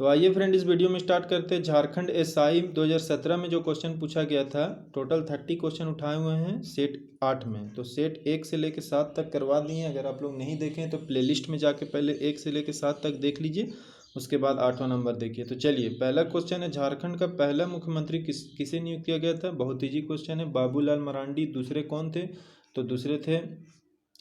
तो आइए फ्रेंड इस वीडियो में स्टार्ट करते हैं। झारखंड एसआई 2017 में जो क्वेश्चन पूछा गया था, टोटल 30 क्वेश्चन उठाए हुए हैं सेट 8 में। तो सेट 1 से लेकर 7 तक करवा दिए। अगर आप लोग नहीं देखें तो प्लेलिस्ट में जाके पहले 1 से लेकर 7 तक देख लीजिए, उसके बाद 8वां नंबर देखिए। तो चलिए, पहला क्वेश्चन है, झारखंड का पहला मुख्यमंत्री किसे नियुक्त किया गया था। बहुत ईजी क्वेश्चन है, बाबूलाल मरांडी। दूसरे कौन थे? तो दूसरे थे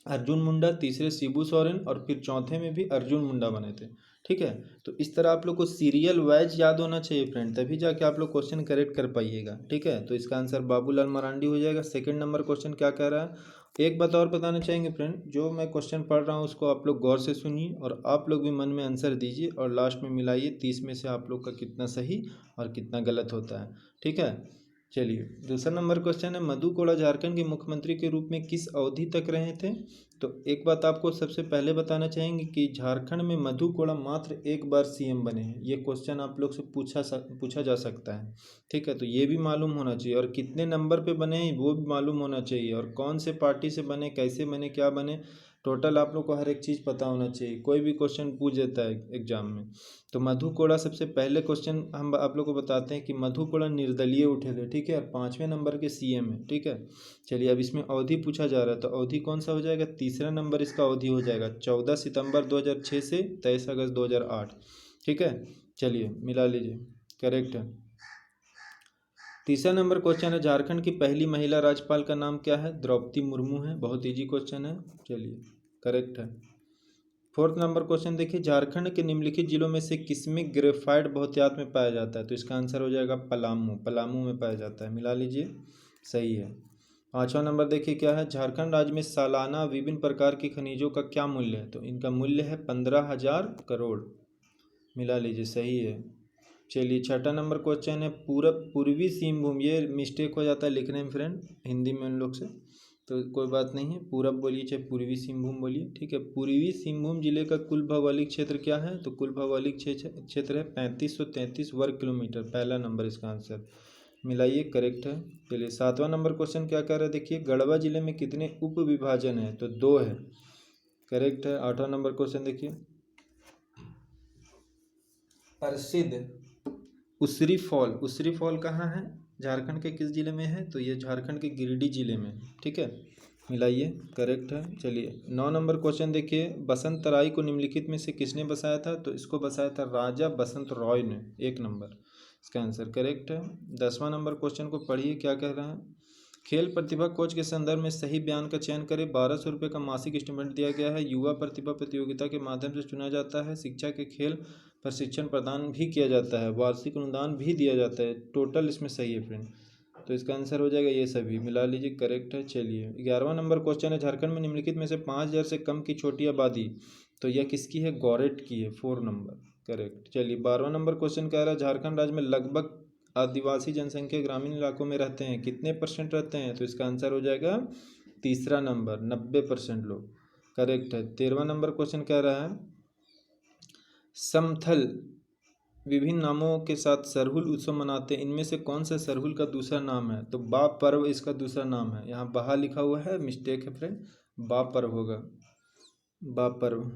अर्जुन मुंडा, तीसरे शिबू सोरेन और फिर चौथे में भी अर्जुन मुंडा बने थे। ठीक है, तो इस तरह आप लोग को सीरियल वाइज याद होना चाहिए फ्रेंड, तभी जाके आप लोग क्वेश्चन करेक्ट कर पाइएगा। ठीक है, तो इसका आंसर बाबूलाल मरांडी हो जाएगा। सेकंड नंबर क्वेश्चन क्या कह रहा है, एक बात और बताना चाहेंगे फ्रेंड, जो मैं क्वेश्चन पढ़ रहा हूँ उसको आप लोग गौर से सुनिए और आप लोग भी मन में आंसर दीजिए और लास्ट में मिलाइए 30 में से आप लोग का कितना सही और कितना गलत होता है। ठीक है, चलिए दूसरा नंबर क्वेश्चन है, मधु कोड़ा झारखंड के मुख्यमंत्री के रूप में किस अवधि तक रहे थे। तो एक बात आपको सबसे पहले बताना चाहेंगे कि झारखंड में मधु कोड़ा मात्र एक बार सीएम बने हैं। ये क्वेश्चन आप लोग से पूछा जा सकता है। ठीक है, तो ये भी मालूम होना चाहिए और कितने नंबर पे बने हैं वो भी मालूम होना चाहिए और कौन से पार्टी से बने, कैसे बने, क्या बने, टोटल आप लोग को हर एक चीज़ पता होना चाहिए। कोई भी क्वेश्चन पूछ देता है एग्जाम में। तो मधु कोड़ा सबसे पहले क्वेश्चन हम आप लोग को बताते हैं कि मधु कोड़ा निर्दलीय उठे थे। ठीक है, और 5वें नंबर के सीएम है। ठीक है, चलिए अब इसमें अवधि पूछा जा रहा है, तो अवधि कौन सा हो जाएगा, तीसरा नंबर इसका अवधि हो जाएगा 14 सितंबर 2006 से 23 अगस्त 2008। ठीक है, चलिए मिला लीजिए, करेक्ट है। तीसरा नंबर क्वेश्चन है, झारखंड की पहली महिला राज्यपाल का नाम क्या है। द्रौपदी मुर्मू है। बहुत इजी क्वेश्चन है, चलिए करेक्ट है। फोर्थ नंबर क्वेश्चन देखिए, झारखंड के निम्नलिखित जिलों में से किसमें ग्रेफाइट बहुतायत में पाया जाता है। तो इसका आंसर हो जाएगा पलामू। पलामू में पाया जाता है, मिला लीजिए, सही है। पाँचवा नंबर देखिए क्या है, झारखंड राज्य में सालाना विभिन्न प्रकार के खनिजों का क्या मूल्य है। तो इनका मूल्य है 15,000 करोड़, मिला लीजिए, सही है। चलिए छठा नंबर क्वेश्चन है, पूर्वी सिंहभूम, ये मिस्टेक हो जाता है लिखने में फ्रेंड हिंदी में उन लोग से, तो कोई बात नहीं है, पूरब बोलिए चाहे पूर्वी सिंहभूम बोलिए। ठीक है, पूर्वी सिंहभूम जिले का कुल भौगोलिक क्षेत्र क्या है। तो कुल भौगोलिक क्षेत्र है 3533 वर्ग किलोमीटर। पहला नंबर इसका आंसर, मिलाइए, करेक्ट है। चलिए सातवां नंबर क्वेश्चन क्या कह रहा है, देखिए गढ़वा जिले में कितने उप विभाजन है। तो 2 है, करेक्ट है। आठवां नंबर क्वेश्चन देखिए, प्रसिद्ध उसरी फॉल कहाँ है, झारखंड के किस जिले में है। तो ये झारखंड के गिरिडीह जिले में। ठीक है, मिलाइए, करेक्ट है। चलिए 9 नंबर क्वेश्चन देखिए, बसंत तराई को निम्नलिखित में से किसने बसाया था। तो इसको बसाया था राजा बसंत रॉय ने। 1 नंबर इसका आंसर, करेक्ट है। 10वां नंबर क्वेश्चन को पढ़िए क्या कह रहा है, खेल प्रतिभा कोच के संदर्भ में सही बयान का चयन करें। 1200 रुपये का मासिक स्टिपेंड दिया गया है। युवा प्रतिभा प्रतियोगिता के माध्यम से चुना जाता है। शिक्षा के खेल प्रशिक्षण प्रदान भी किया जाता है। वार्षिक अनुदान भी दिया जाता है। टोटल इसमें सही है फ्रेंड, तो इसका आंसर हो जाएगा ये सभी, मिला लीजिए, करेक्ट है। चलिए 11वां नंबर क्वेश्चन है, झारखंड में निम्नलिखित में से 5000 से कम की छोटी आबादी। तो यह किसकी है, गौरेट की है। 4 नंबर, करेक्ट। चलिए 12वां नंबर क्वेश्चन कह रहा है, झारखंड राज्य में लगभग आदिवासी जनसंख्या ग्रामीण इलाकों में रहते हैं, कितने % रहते हैं। तो इसका आंसर हो जाएगा तीसरा नंबर, 90% लोग, करेक्ट है। 13वां नंबर क्वेश्चन कह रहा है, समथल विभिन्न नामों के साथ सरहुल उत्सव मनाते हैं, इनमें से कौन सा सरहुल का दूसरा नाम है। तो बा पर्व इसका दूसरा नाम है। यहाँ बहा लिखा हुआ है, मिस्टेक है फ्रेंड, बा पर्व होगा, बा पर्व।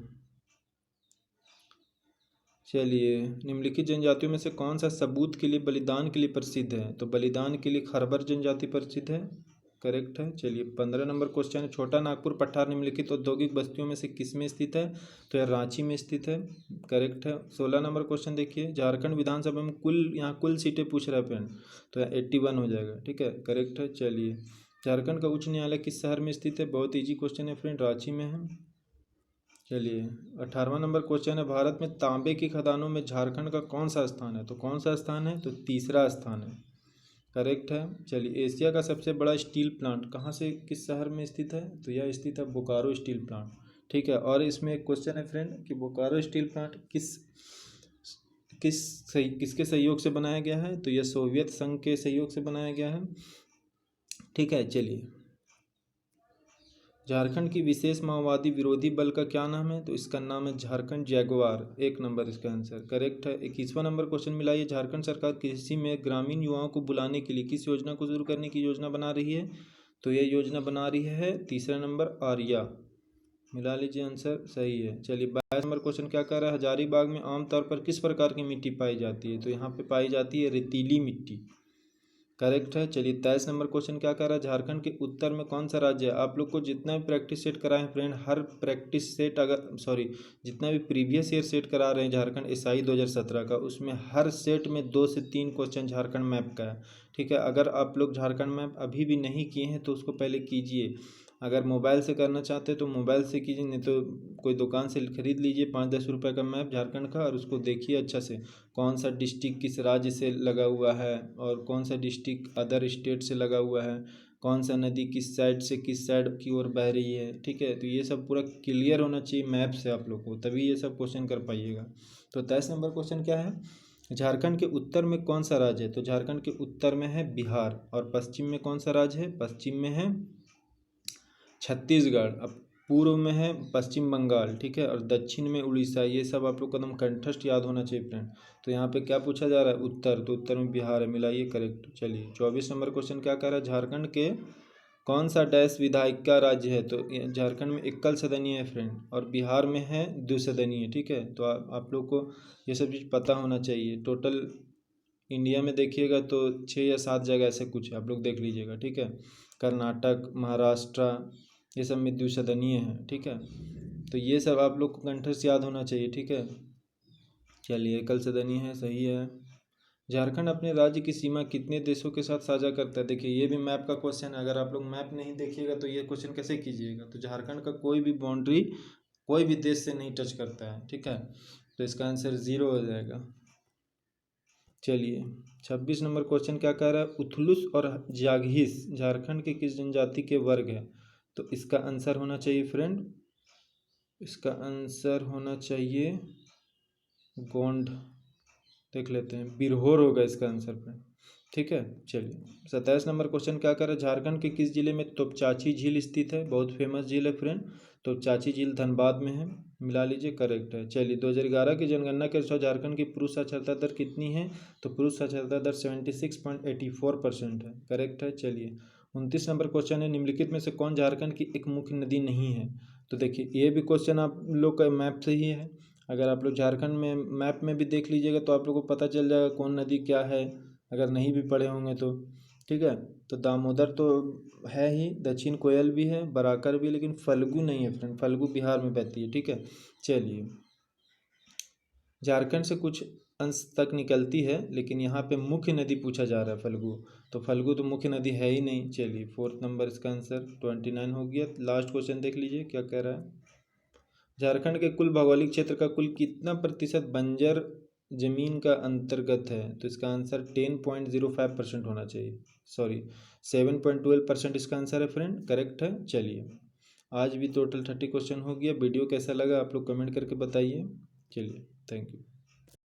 चलिए निम्नलिखित जनजातियों में से कौन सा सबूत के लिए, बलिदान के लिए प्रसिद्ध है। तो बलिदान के लिए खरबर जनजाति प्रसिद्ध है, करेक्ट है। चलिए 15 नंबर क्वेश्चन है, छोटा नागपुर पठार निम्नलिखित औद्योगिक बस्तियों में से किस में स्थित है। तो यह रांची में स्थित है, करेक्ट है। 16 नंबर क्वेश्चन देखिए, झारखंड विधानसभा में यहाँ कुल सीटें पूछ रहा है फ्रेंड, तो यह 81 हो जाएगा। ठीक है, करेक्ट है। चलिए झारखंड का उच्च न्यायालय किस शहर में स्थित है। बहुत ईजी क्वेश्चन है फ्रेंड, रांची में है। चलिए 18वां नंबर क्वेश्चन है, भारत में तांबे की खदानों में झारखंड का कौन सा स्थान है। तो कौन सा स्थान है, तो तीसरा स्थान है, करेक्ट है। चलिए एशिया का सबसे बड़ा स्टील प्लांट कहाँ से, किस शहर में स्थित है। तो यह स्थित है बोकारो स्टील प्लांट। ठीक है, और इसमें एक क्वेश्चन है फ्रेंड कि बोकारो स्टील प्लांट किसके सहयोग से बनाया गया है। तो यह सोवियत संघ के सहयोग से बनाया गया है। ठीक है, चलिए झारखंड की विशेष माओवादी विरोधी बल का क्या नाम है। तो इसका नाम है झारखंड जैगुआर। 1 नंबर इसका आंसर, करेक्ट है। 21वां नंबर क्वेश्चन मिलाइए, झारखंड सरकार कृषि में ग्रामीण युवाओं को बुलाने के लिए किस योजना को शुरू करने की योजना बना रही है। तो यह योजना बना रही है तीसरा नंबर, आर्या, मिला लीजिए, आंसर सही है। चलिए 22 नंबर क्वेश्चन क्या कह रहा है, हजारीबाग में आमतौर पर किस प्रकार की मिट्टी पाई जाती है? तो यहाँ पे पाई जाती है रेतीली मिट्टी, करेक्ट है। चलिए 23 नंबर क्वेश्चन क्या कह रहा है, झारखंड के उत्तर में कौन सा राज्य है? आप लोग को जितना भी प्रैक्टिस सेट कराए हैं फ्रेंड, हर प्रैक्टिस सेट जितना भी प्रीवियस ईयर सेट करा रहे हैं झारखंड एसआई 2017 का, उसमें हर सेट में 2 से 3 क्वेश्चन झारखंड मैप का है, ठीक है। अगर आप लोग झारखंड मैप अभी भी नहीं किए हैं तो उसको पहले कीजिए। अगर मोबाइल से करना चाहते हैं तो मोबाइल से कीजिए, नहीं तो कोई दुकान से खरीद लीजिए 5-10 रुपये का मैप झारखंड का, और उसको देखिए अच्छा से कौन सा डिस्ट्रिक्ट किस राज्य से लगा हुआ है और कौन सा डिस्ट्रिक्ट अदर स्टेट से लगा हुआ है, कौन सा नदी किस साइड से किस साइड की ओर बह रही है, ठीक है। तो ये सब पूरा क्लियर होना चाहिए मैप से आप लोग को, तभी ये सब क्वेश्चन कर पाइएगा। तो 23 नंबर क्वेश्चन क्या है, झारखंड के उत्तर में कौन सा राज्य है? तो झारखंड के उत्तर में है बिहार, और पश्चिम में कौन सा राज्य है? पश्चिम में है छत्तीसगढ़, अब पूर्व में है पश्चिम बंगाल, ठीक है, और दक्षिण में उड़ीसा। ये सब आप लोग को एकदम कंठस्थ याद होना चाहिए फ्रेंड। तो यहाँ पे क्या पूछा जा रहा है, उत्तर, तो उत्तर में बिहार है, मिलाइए, करेक्ट। चलिए 24 नंबर क्वेश्चन क्या कह रहा है, झारखंड के कौन सा डैश विधायिका राज्य है? तो झारखंड में एकल सदनीय है फ्रेंड, और बिहार में है द्विसदनीय, ठीक है। तो आप लोग को ये सब चीज़ पता होना चाहिए। टोटल इंडिया में देखिएगा तो 6 या 7 जगह ऐसे कुछ है, आप लोग देख लीजिएगा, ठीक है। कर्नाटक, महाराष्ट्र, ये सब में द्विसदनीय है, ठीक है। तो ये सब आप लोग को कंठस्थ याद होना चाहिए, ठीक है। चलिए एकल सदनीय है, सही है। झारखंड अपने राज्य की सीमा कितने देशों के साथ साझा करता है? देखिए ये भी मैप का क्वेश्चन है, अगर आप लोग मैप नहीं देखिएगा तो ये क्वेश्चन कैसे कीजिएगा। तो झारखंड का कोई भी बाउंड्री कोई भी देश से नहीं टच करता है, ठीक है। तो इसका आंसर 0 हो जाएगा। चलिए 26 नंबर क्वेश्चन क्या कह रहा है, उथलुस और जागहीस झारखंड के किस जनजाति के वर्ग है? तो इसका आंसर होना चाहिए फ्रेंड, इसका आंसर होना चाहिए गोंड, देख लेते हैं, बिरहोर होगा इसका आंसर फ्रेंड, ठीक है। चलिए 27 नंबर क्वेश्चन क्या कर रहा है, झारखंड के किस जिले में तोपचाची झील स्थित है? बहुत फेमस झील है फ्रेंड, तोपचाची झील धनबाद में है, मिला लीजिए, करेक्ट है। चलिए 2011 की जनगणना के अनुसार झारखंड की पुरुष साक्षरता दर कितनी है? तो पुरुष साक्षरता दर 76.84% है, करेक्ट है। चलिए 29 नंबर क्वेश्चन है, निम्नलिखित में से कौन झारखंड की एक मुख्य नदी नहीं है? तो देखिए ये भी क्वेश्चन आप लोग का मैप से ही है, अगर आप लोग झारखंड में मैप में भी देख लीजिएगा तो आप लोग को पता चल जाएगा कौन नदी क्या है, अगर नहीं भी पढ़े होंगे तो, ठीक है। तो दामोदर तो है ही, दक्षिण कोयल भी है, बराकर भी, लेकिन फल्गु नहीं है फ्रेंड, फल्गु बिहार में बहती है, ठीक है। चलिए झारखंड से कुछ अंश तक निकलती है, लेकिन यहाँ पे मुख्य नदी पूछा जा रहा है फल्गु, तो फल्गु तो मुख्य नदी है ही नहीं। चलिए 4th नंबर इसका आंसर 29 हो गया। लास्ट क्वेश्चन देख लीजिए क्या कह रहा है, झारखंड के कुल भौगोलिक क्षेत्र का कुल कितना प्रतिशत बंजर जमीन का अंतर्गत है? तो इसका आंसर 10.05% होना चाहिए, सॉरी 7.12% इसका आंसर है फ्रेंड, करेक्ट है। चलिए आज भी टोटल 30 क्वेश्चन हो गया। वीडियो कैसा लगा आप लोग कमेंट करके बताइए। चलिए थैंक यू।